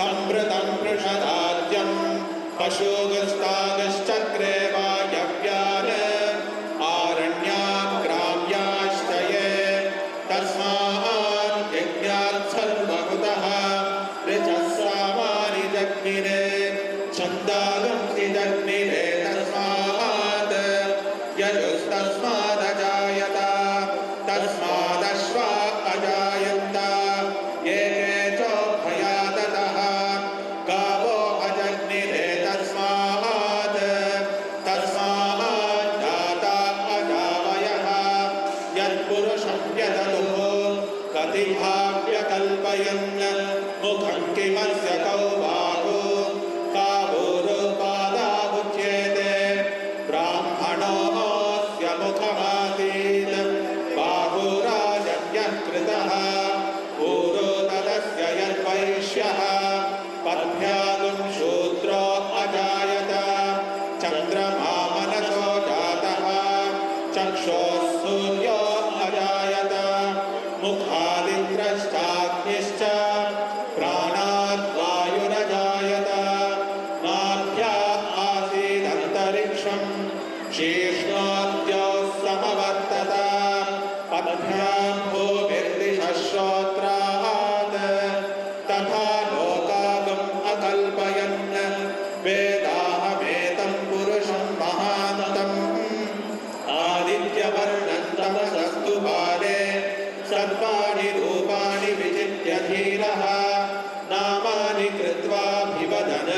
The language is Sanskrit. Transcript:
संवृतं पृषदाद्यं पशुगस्तागश्चक्रे वायव्यान् आरण्याग्राम्याश्च ये तस्मात् यज्ञात् सर्वहुतः ऋचः सामानि जग्निरे छन्दागंसि जग्निरे तस्मात् यजुस्तस्मादजायत तस्मादश्वा अजायन्त ये चोभयाततः गावो अजग्निरे तस्मात् जाता अजावयः यत्पुरुषं यदनुः कतिभाव्यकल्पयन् मुखं किमस्य कौ बाहु कावोरुपादावुच्येते ब्राह्मणोऽस्य मुखमासीत् बाहुराजन्यः कृतः ऊरो तदस्य यद्वैश्यः पद्भ्यागुं शूद्रो अजायत चन्द्रमा मनसो जातः चक्षुः सूर्यो अजायत मुखादिन्द्रश्चाग्निश्च प्राणाद् वायुरजायत नाभ्या आसीदन्तरिक्षं शीर्ष्णोऽद्यौ समवर्तत पद्भ्यां भूमिर्दिशः श्रोत्रात् तथा लोकागम् अकल्पयन् वेदाहमेतं पुरुषं महान्तम् आदित्यवर्णं तमसस्तु बाले सर्वाणि रूपाणि विचित्य धीरः नामानि कृत्वाभिवदन्